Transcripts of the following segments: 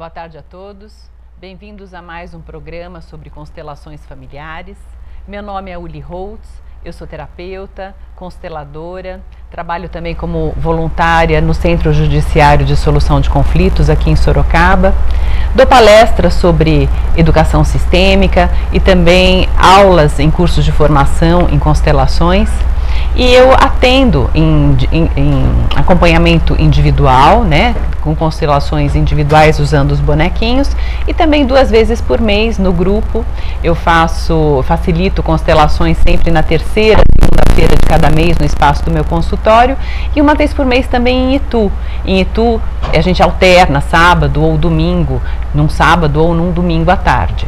Boa tarde a todos, bem-vindos a mais um programa sobre constelações familiares. Meu nome é Uli Holtz, eu sou terapeuta, consteladora, trabalho também como voluntária no Centro Judiciário de Solução de Conflitos aqui em Sorocaba. Dou palestras sobre educação sistêmica e também aulas em cursos de formação em constelações. E eu atendo em acompanhamento individual, né, com constelações individuais usando os bonequinhos, e também 2 vezes por mês no grupo. Eu facilito constelações sempre na terceira segunda-feira de cada mês no espaço do meu consultório, e 1 vez por mês também em Itu. Em Itu a gente alterna sábado ou domingo, num sábado ou num domingo à tarde.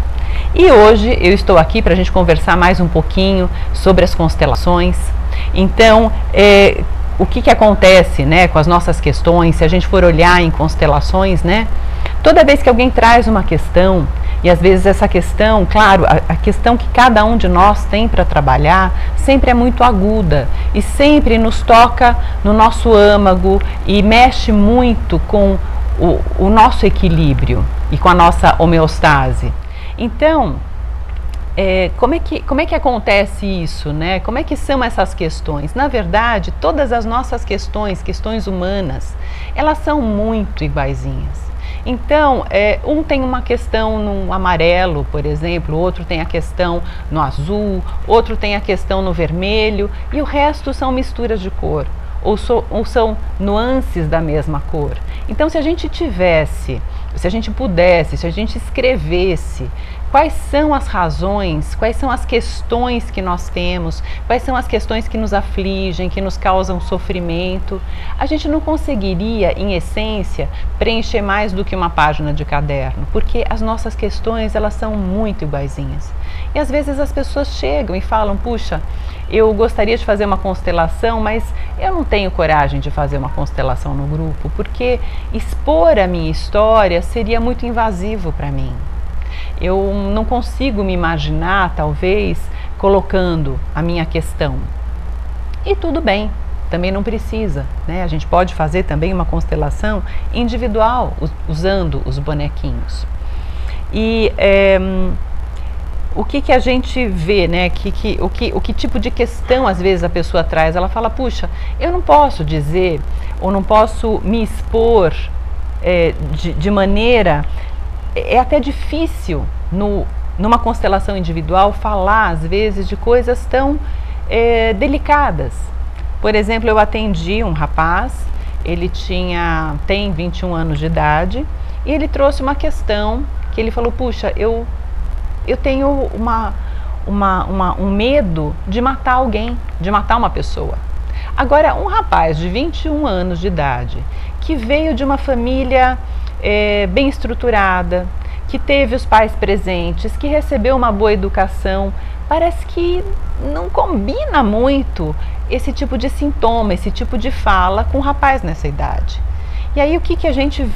E hoje eu estou aqui para a gente conversar mais um pouquinho sobre as constelações. Então, o que acontece, né, com as nossas questões, se a gente for olhar em constelações, né, toda vez que alguém traz uma questão, e às vezes essa questão, claro, a questão que cada um de nós tem para trabalhar, sempre é muito aguda e sempre nos toca no nosso âmago e mexe muito com o nosso equilíbrio e com a nossa homeostase. Então, como é que acontece isso, né? Como é que são essas questões? Na verdade, todas as nossas questões humanas, elas são muito iguaizinhas. Então, um tem uma questão no amarelo, por exemplo, outro tem a questão no azul, outro tem a questão no vermelho, e o resto são misturas de cor, ou são nuances da mesma cor. Então, se a gente pudesse, se a gente escrevesse quais são as razões, quais são as questões que nós temos, quais são as questões que nos afligem, que nos causam sofrimento, a gente não conseguiria, em essência, preencher mais do que uma página de caderno, porque as nossas questões, elas são muito iguaizinhas. E às vezes as pessoas chegam e falam, puxa, eu gostaria de fazer uma constelação, mas eu não tenho coragem de fazer uma constelação no grupo, porque expor a minha história seria muito invasivo para mim. Eu não consigo me imaginar, talvez, colocando a minha questão. E tudo bem, também não precisa, né? A gente pode fazer também uma constelação individual, usando os bonequinhos. E o que a gente vê, né? O que tipo de questão às vezes a pessoa traz? Ela fala, puxa, eu não posso dizer, ou não posso me expor de maneira... É até difícil numa constelação individual falar às vezes de coisas tão delicadas. Por exemplo, eu atendi um rapaz, ele tem 21 anos de idade, e ele trouxe uma questão que ele falou, puxa, eu tenho um medo de matar alguém, de matar uma pessoa. Agora, um rapaz de 21 anos de idade, que veio de uma família bem estruturada, que teve os pais presentes, que recebeu uma boa educação, parece que não combina muito esse tipo de sintoma, esse tipo de fala com um rapaz nessa idade. E aí o que a gente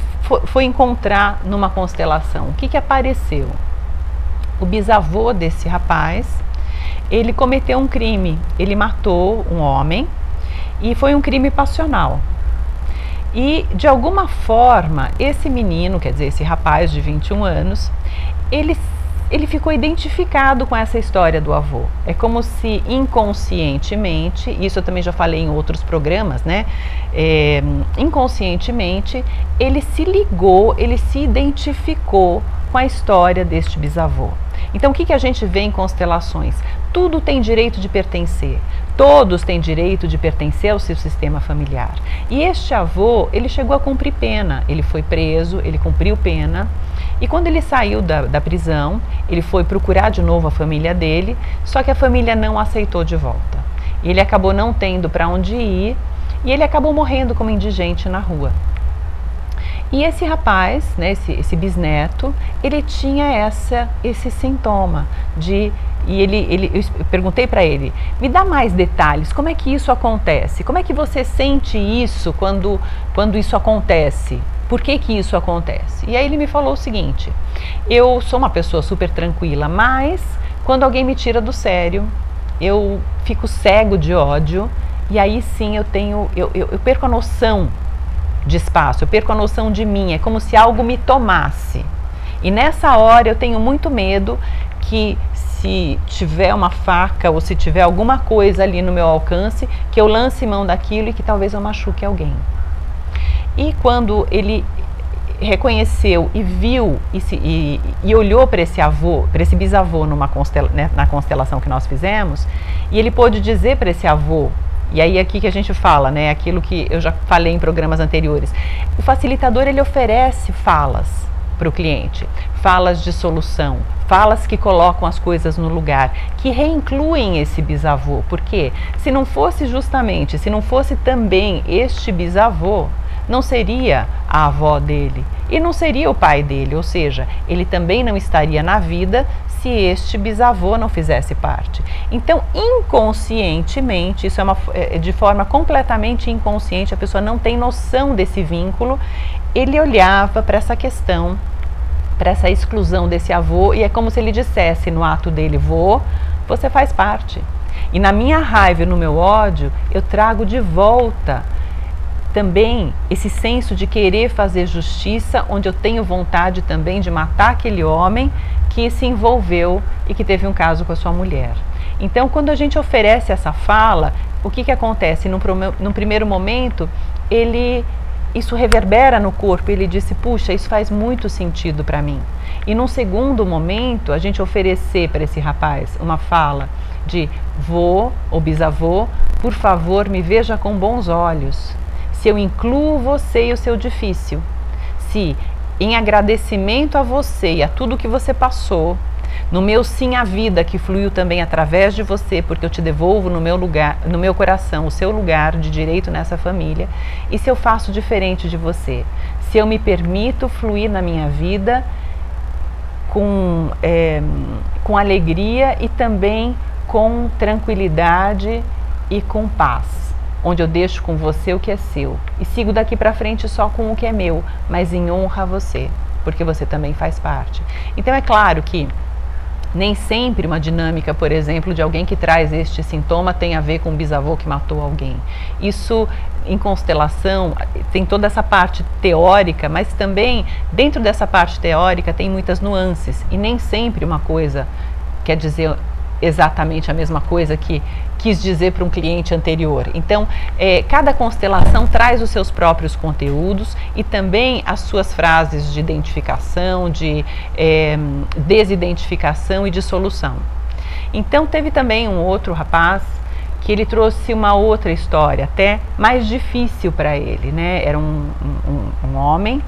foi encontrar numa constelação? O que apareceu? O bisavô desse rapaz, ele cometeu um crime, ele matou um homem e foi um crime passional. E, de alguma forma, esse menino, quer dizer, esse rapaz de 21 anos, ele ficou identificado com essa história do avô. É como se inconscientemente, isso eu também já falei em outros programas, né? Inconscientemente, ele se ligou, ele se identificou com a história deste bisavô. Então, o que a gente vê em constelações? Tudo tem direito de pertencer. Todos têm direito de pertencer ao seu sistema familiar. E este avô, ele chegou a cumprir pena. Ele foi preso, ele cumpriu pena. E quando ele saiu da prisão, ele foi procurar de novo a família dele, só que a família não aceitou de volta. Ele acabou não tendo para onde ir e ele acabou morrendo como indigente na rua. E esse rapaz, né, esse bisneto, ele tinha esse sintoma de... eu perguntei para ele, me dá mais detalhes, como é que isso acontece? Como é que você sente isso quando isso acontece? Por que isso acontece? E aí ele me falou o seguinte, eu sou uma pessoa super tranquila, mas quando alguém me tira do sério, eu fico cego de ódio, e aí sim eu perco a noção de espaço, eu perco a noção de mim, é como se algo me tomasse. E nessa hora eu tenho muito medo que, se tiver uma faca ou se tiver alguma coisa ali no meu alcance, que eu lance mão daquilo e que talvez eu machuque alguém. E quando ele reconheceu e viu e olhou para esse avô, para esse bisavô na constelação que nós fizemos, e ele pôde dizer para esse avô, e aí aqui que a gente fala, né, aquilo que eu já falei em programas anteriores, o facilitador ele oferece falas para o cliente, falas de solução, falas que colocam as coisas no lugar, que reincluem esse bisavô, porque se não fosse também este bisavô, não seria a avó dele e não seria o pai dele, ou seja, ele também não estaria na vida se este bisavô não fizesse parte. Então, inconscientemente, isso é de forma completamente inconsciente, a pessoa não tem noção desse vínculo, ele olhava para essa questão, para essa exclusão desse avô, e é como se ele dissesse no ato dele: vô, você faz parte. E na minha raiva e no meu ódio, eu trago de volta também esse senso de querer fazer justiça, onde eu tenho vontade também de matar aquele homem que se envolveu e que teve um caso com a sua mulher. Então, quando a gente oferece essa fala, o que acontece? Num primeiro momento, isso reverbera no corpo, ele disse: puxa, isso faz muito sentido para mim. E num segundo momento, a gente oferecer para esse rapaz uma fala de: vô ou bisavô, por favor, me veja com bons olhos. Se eu incluo você e o seu difícil, se em agradecimento a você e a tudo que você passou, no meu sim à vida que fluiu também através de você, porque eu te devolvo no meu lugar, no meu coração, o seu lugar de direito nessa família, e se eu faço diferente de você, se eu me permito fluir na minha vida com alegria e também com tranquilidade e com paz, onde eu deixo com você o que é seu e sigo daqui para frente só com o que é meu, mas em honra a você, porque você também faz parte. Então é claro que nem sempre uma dinâmica, por exemplo, de alguém que traz este sintoma tem a ver com um bisavô que matou alguém. Isso, em constelação, tem toda essa parte teórica, mas também dentro dessa parte teórica tem muitas nuances, e nem sempre uma coisa quer dizer exatamente a mesma coisa que quis dizer para um cliente anterior. Então, cada constelação traz os seus próprios conteúdos e também as suas frases de identificação, de desidentificação e de solução. Então, teve também um outro rapaz que ele trouxe uma outra história, até mais difícil para ele, né? Era um homem,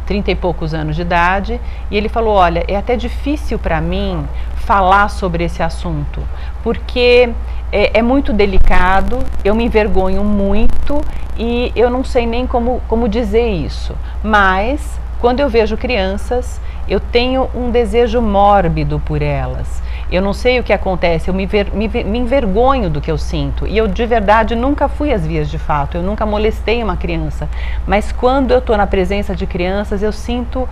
30 e poucos anos de idade, e ele falou: olha, é até difícil para mim falar sobre esse assunto, porque é muito delicado, eu me envergonho muito e eu não sei nem como dizer isso, mas quando eu vejo crianças, eu tenho um desejo mórbido por elas. Eu não sei o que acontece, eu me envergonho do que eu sinto. E eu de verdade nunca fui às vias de fato, eu nunca molestei uma criança. Mas quando eu estou na presença de crianças, eu sinto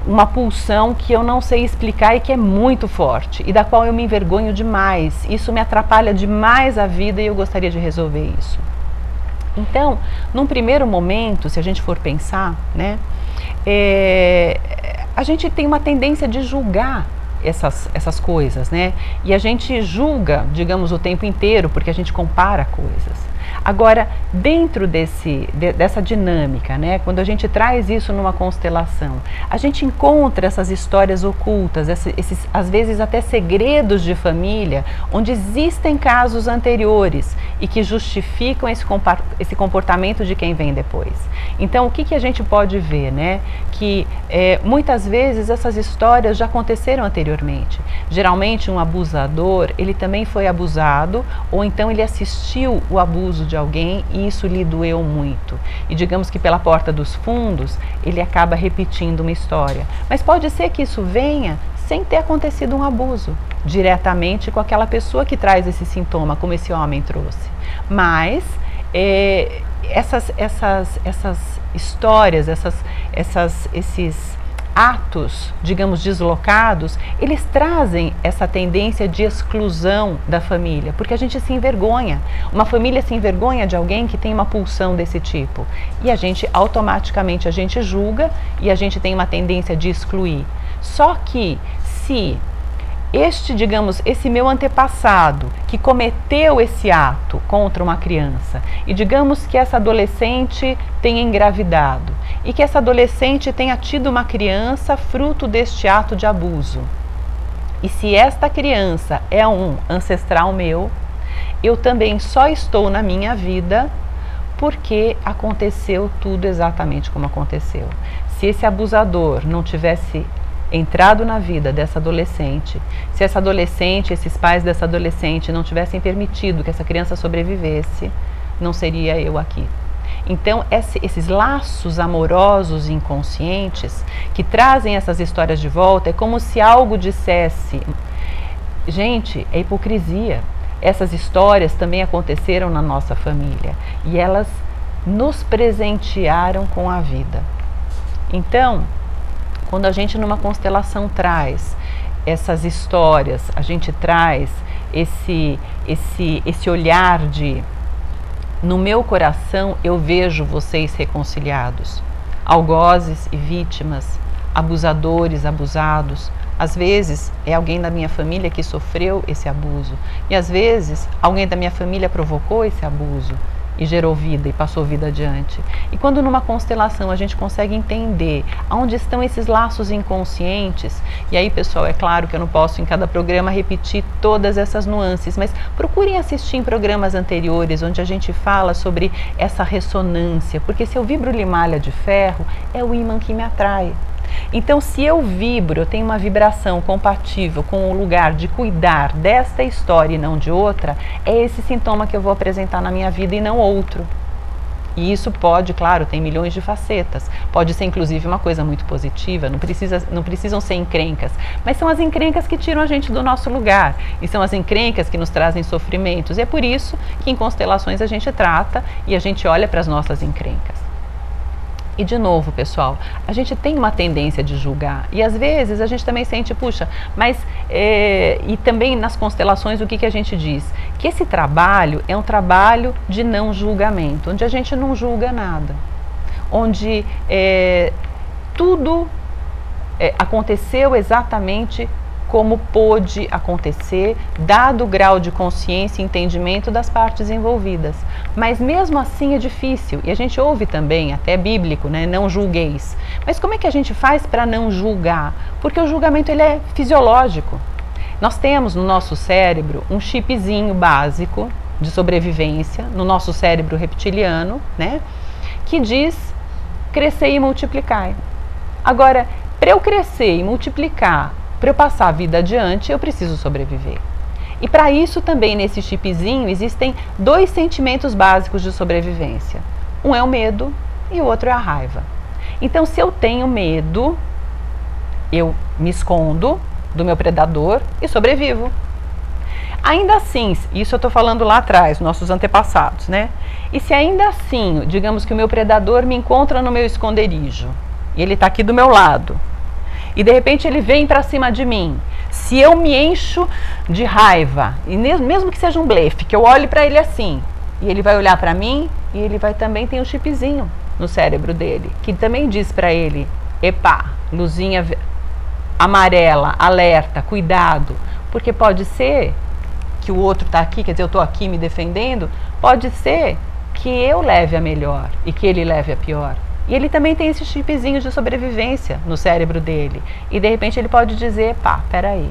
uma pulsão que eu não sei explicar e que é muito forte. E da qual eu me envergonho demais. Isso me atrapalha demais a vida e eu gostaria de resolver isso. Então, num primeiro momento, se a gente for pensar, né, a gente tem uma tendência de julgar essas coisas, né? E a gente julga, digamos, o tempo inteiro, porque a gente compara coisas. Agora, dentro dessa dinâmica, né, quando a gente traz isso numa constelação, a gente encontra essas histórias ocultas, esses às vezes até segredos de família, onde existem casos anteriores e que justificam esse comportamento de quem vem depois. Então, o que a gente pode ver, né? Que muitas vezes essas histórias já aconteceram anteriormente. Geralmente um abusador, ele também foi abusado, ou então ele assistiu o abuso de alguém e isso lhe doeu muito. E digamos que pela porta dos fundos, ele acaba repetindo uma história. Mas pode ser que isso venha sem ter acontecido um abuso diretamente com aquela pessoa que traz esse sintoma, como esse homem trouxe. Mas essas histórias, esses atos, digamos, deslocados, eles trazem essa tendência de exclusão da família, porque a gente se envergonha. Uma família se envergonha de alguém que tem uma pulsão desse tipo. E a gente, automaticamente, a gente julga e a gente tem uma tendência de excluir. Só que, se esse meu antepassado que cometeu esse ato contra uma criança, e digamos que essa adolescente tenha engravidado, e que essa adolescente tenha tido uma criança fruto deste ato de abuso, e se esta criança é um ancestral meu, eu também só estou na minha vida porque aconteceu tudo exatamente como aconteceu. Se esse abusador não tivesse entrado na vida dessa adolescente, se essa adolescente, esses pais dessa adolescente não tivessem permitido que essa criança sobrevivesse, não seria eu aqui. Então, esses laços amorosos inconscientes que trazem essas histórias de volta, é como se algo dissesse: gente, é hipocrisia. Essas histórias também aconteceram na nossa família e elas nos presentearam com a vida. Então, quando a gente numa constelação traz essas histórias, a gente traz esse olhar de: no meu coração eu vejo vocês reconciliados, algozes e vítimas, abusadores, abusados. Às vezes é alguém da minha família que sofreu esse abuso e às vezes alguém da minha família provocou esse abuso e gerou vida e passou vida adiante. E quando numa constelação a gente consegue entender aonde estão esses laços inconscientes, e aí, pessoal, é claro que eu não posso em cada programa repetir todas essas nuances, mas procurem assistir em programas anteriores onde a gente fala sobre essa ressonância, porque se eu vibro limalha de ferro, é o ímã que me atrai. Então, se eu vibro, eu tenho uma vibração compatível com o lugar de cuidar desta história e não de outra, é esse sintoma que eu vou apresentar na minha vida e não outro. E isso pode, claro, tem milhões de facetas. Pode ser, inclusive, uma coisa muito positiva, não precisam ser encrencas, mas são as encrencas que tiram a gente do nosso lugar. E são as encrencas que nos trazem sofrimentos. E é por isso que em constelações a gente trata e a gente olha para as nossas encrencas. E de novo, pessoal, a gente tem uma tendência de julgar e às vezes a gente também sente, puxa, mas e também nas constelações o que a gente diz? Que esse trabalho é um trabalho de não julgamento, onde a gente não julga nada, onde tudo aconteceu exatamente como pôde acontecer, dado o grau de consciência e entendimento das partes envolvidas. Mas mesmo assim é difícil, e a gente ouve também, até bíblico, né, não julgueis. Mas como é que a gente faz para não julgar? Porque o julgamento ele é fisiológico. Nós temos no nosso cérebro um chipzinho básico de sobrevivência, no nosso cérebro reptiliano, né, que diz: crescer e multiplicar. Agora, para eu crescer e multiplicar, para eu passar a vida adiante, eu preciso sobreviver. E para isso também, nesse chipzinho, existem dois sentimentos básicos de sobrevivência. Um é o medo e o outro é a raiva. Então, se eu tenho medo, eu me escondo do meu predador e sobrevivo. Ainda assim, isso eu estou falando lá atrás, nossos antepassados, né? E se ainda assim, digamos que o meu predador me encontra no meu esconderijo, e ele está aqui do meu lado, e de repente ele vem para cima de mim. Se eu me encho de raiva, e mesmo que seja um blefe, que eu olhe para ele assim, e ele vai olhar para mim, e ele vai também ter um chipzinho no cérebro dele, que também diz para ele: epa, luzinha amarela, alerta, cuidado, porque pode ser que o outro está aqui, quer dizer, eu estou aqui me defendendo, pode ser que eu leve a melhor e que ele leve a pior. E ele também tem esse chipzinho de sobrevivência no cérebro dele. E de repente ele pode dizer: pá, peraí,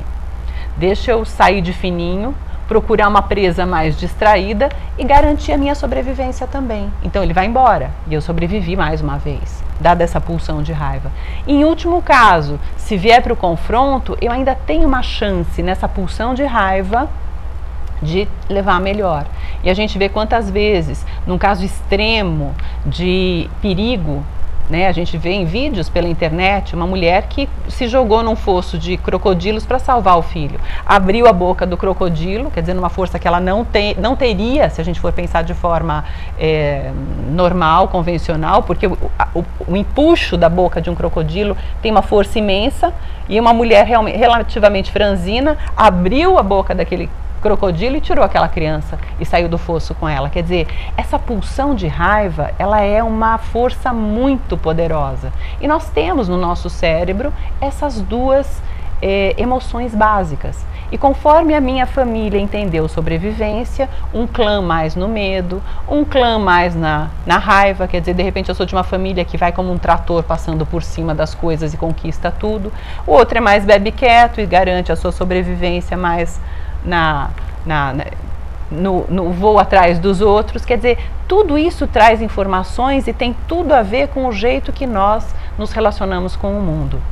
deixa eu sair de fininho, procurar uma presa mais distraída e garantir a minha sobrevivência também. Então ele vai embora e eu sobrevivi mais uma vez, dada essa pulsão de raiva. E, em último caso, se vier para o confronto, eu ainda tenho uma chance nessa pulsão de raiva de levar a melhor. E a gente vê quantas vezes, num caso extremo de perigo, né? A gente vê em vídeos pela internet uma mulher que se jogou num fosso de crocodilos para salvar o filho. Abriu a boca do crocodilo, quer dizer, numa força que ela não teria, se a gente for pensar de forma normal, convencional, porque o empuxo da boca de um crocodilo tem uma força imensa, e uma mulher relativamente franzina abriu a boca daquele crocodilo e tirou aquela criança e saiu do fosso com ela. Quer dizer, essa pulsão de raiva, ela é uma força muito poderosa. E nós temos no nosso cérebro essas duas emoções básicas. E conforme a minha família entendeu sobrevivência, um clã mais no medo, um clã mais na raiva, quer dizer, de repente eu sou de uma família que vai como um trator passando por cima das coisas e conquista tudo. O outro é mais bebe quieto e garante a sua sobrevivência mais no voo atrás dos outros. Quer dizer, tudo isso traz informações e tem tudo a ver com o jeito que nós nos relacionamos com o mundo.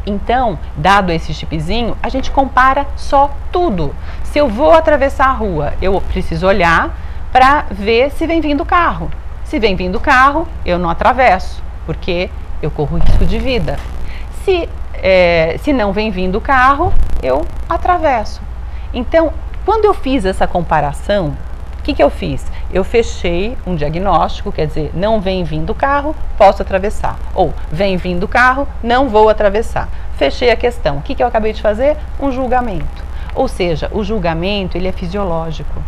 Então, dado esse chipzinho, a gente compara só tudo. Se eu vou atravessar a rua, eu preciso olhar para ver se vem vindo carro. Se vem vindo carro, eu não atravesso, porque eu corro risco de vida. Se não vem vindo carro, eu atravesso. Então, quando eu fiz essa comparação, o que eu fiz? Eu fechei um diagnóstico, quer dizer, não vem vindo carro, posso atravessar. Ou, vem vindo carro, não vou atravessar. Fechei a questão. O que eu acabei de fazer? Um julgamento. Ou seja, o julgamento, ele é fisiológico.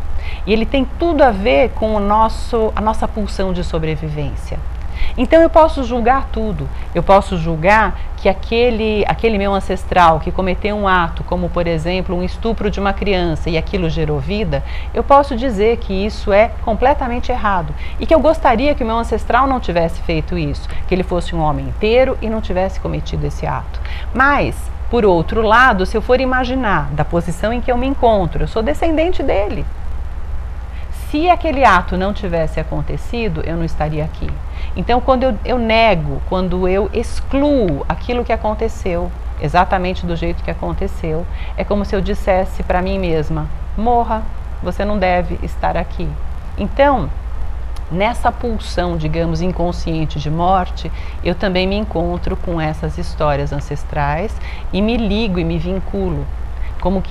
E ele tem tudo a ver com a nossa pulsão de sobrevivência. Então eu posso julgar tudo. Eu posso julgar que aquele meu ancestral que cometeu um ato, como por exemplo um estupro de uma criança, e aquilo gerou vida, eu posso dizer que isso é completamente errado e que eu gostaria que o meu ancestral não tivesse feito isso, que ele fosse um homem inteiro e não tivesse cometido esse ato. Mas, por outro lado, se eu for imaginar da posição em que eu me encontro, eu sou descendente dele. Se aquele ato não tivesse acontecido, eu não estaria aqui. Então, quando eu nego, quando eu excluo aquilo que aconteceu, exatamente do jeito que aconteceu, é como se eu dissesse para mim mesma: morra, você não deve estar aqui. Então, nessa pulsão, digamos, inconsciente de morte, eu também me encontro com essas histórias ancestrais e me ligo e me vinculo, como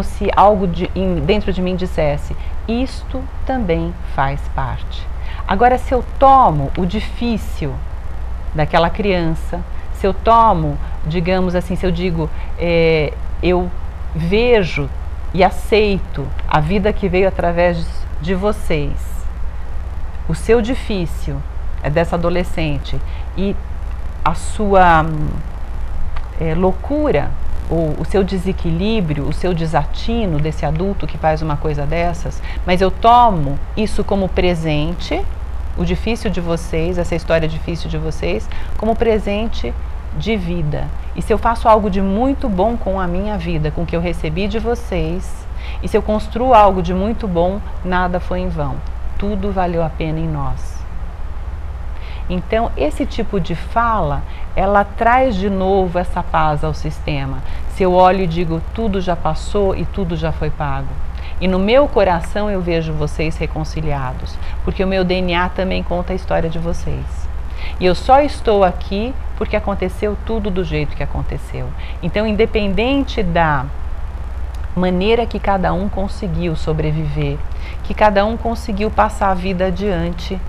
se algo dentro de mim dissesse: isto também faz parte. Agora, se eu tomo o difícil daquela criança, se eu tomo, digamos assim, se eu digo, eu vejo e aceito a vida que veio através de vocês, o seu difícil é dessa adolescente e a sua loucura, o seu desequilíbrio, o seu desatino desse adulto que faz uma coisa dessas, mas eu tomo isso como presente, o difícil de vocês, essa história difícil de vocês, como presente de vida. E se eu faço algo de muito bom com a minha vida, com o que eu recebi de vocês, e se eu construo algo de muito bom, nada foi em vão. Tudo valeu a pena em nós. Então, esse tipo de fala, ela traz de novo essa paz ao sistema. Se eu olho e digo, tudo já passou e tudo já foi pago. E no meu coração eu vejo vocês reconciliados, porque o meu DNA também conta a história de vocês. E eu só estou aqui porque aconteceu tudo do jeito que aconteceu. Então, independente da maneira que cada um conseguiu sobreviver, que cada um conseguiu passar a vida adiante,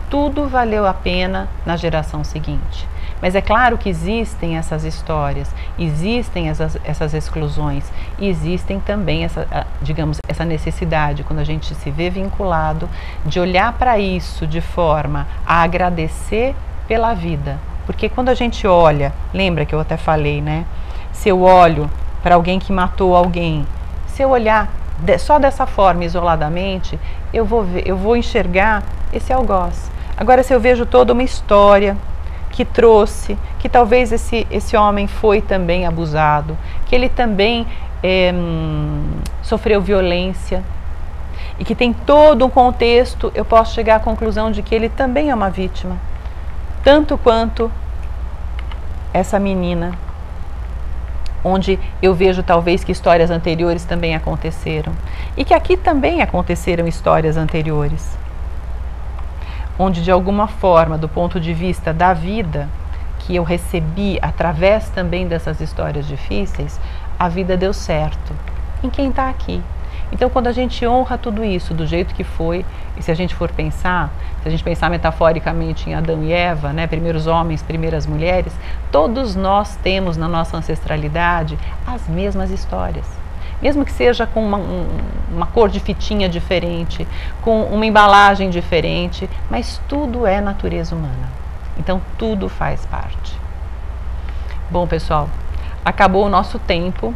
tudo valeu a pena na geração seguinte. Mas é claro que existem essas histórias, existem essas exclusões, e existem também essa necessidade, quando a gente se vê vinculado, de olhar para isso de forma a agradecer pela vida. Porque quando a gente olha, lembra que eu até falei, né? Se eu olho para alguém que matou alguém, se eu olhar só dessa forma, isoladamente, eu vou enxergar esse algoz. Agora, se eu vejo toda uma história que trouxe, que talvez esse homem foi também abusado, que ele também sofreu violência, e que tem todo um contexto, eu posso chegar à conclusão de que ele também é uma vítima, tanto quanto essa menina, onde eu vejo talvez que histórias anteriores também aconteceram, e que aqui também aconteceram histórias anteriores. onde de alguma forma, do ponto de vista da vida, que eu recebi através também dessas histórias difíceis, a vida deu certo em quem está aqui. Então, quando a gente honra tudo isso do jeito que foi, e se a gente for pensar, se a gente pensar metaforicamente em Adão e Eva, né, primeiros homens, primeiras mulheres, todos nós temos na nossa ancestralidade as mesmas histórias. Mesmo que seja com uma cor de fitinha diferente, com uma embalagem diferente, mas tudo é natureza humana. Então, tudo faz parte. Bom, pessoal, acabou o nosso tempo.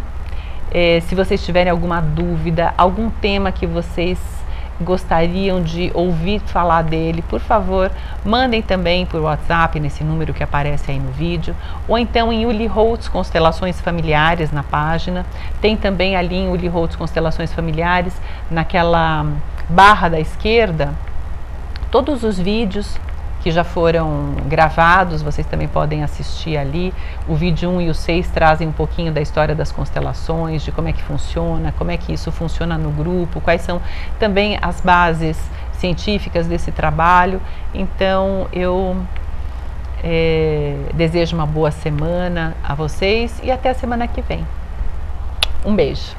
Se vocês tiverem alguma dúvida, algum tema que vocês gostariam de ouvir falar dele, por favor, mandem também por WhatsApp, nesse número que aparece aí no vídeo, ou então em Uli Holtz Constelações Familiares na página. Tem também ali em Uli Holtz Constelações Familiares, naquela barra da esquerda, todos os vídeos que já foram gravados, vocês também podem assistir ali. O vídeo 1 e o 6 trazem um pouquinho da história das constelações, de como é que funciona, como é que isso funciona no grupo, quais são também as bases científicas desse trabalho. Então, eu desejo uma boa semana a vocês e até a semana que vem. Um beijo!